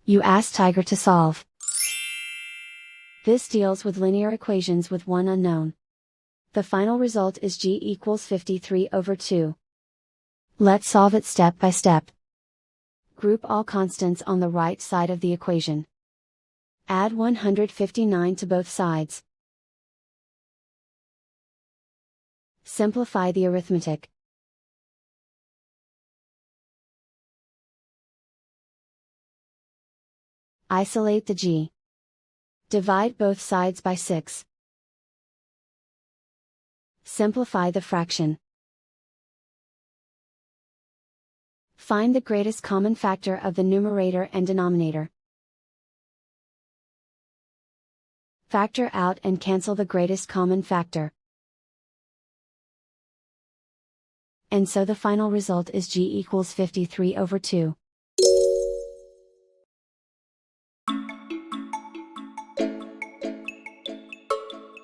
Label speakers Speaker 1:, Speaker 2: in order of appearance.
Speaker 1: You ask Tiger to solve. This deals with linear equations with one unknown. The final result is g equals 53/2. Let's solve it step by step. Group all constants on the right side of the equation. Add 159 to both sides. Simplify the arithmetic. Isolate the g. Divide both sides by 6. Simplify the fraction. Find the greatest common factor of the numerator and denominator. Factor out and cancel the greatest common factor. And so the final result is g equals 53/2.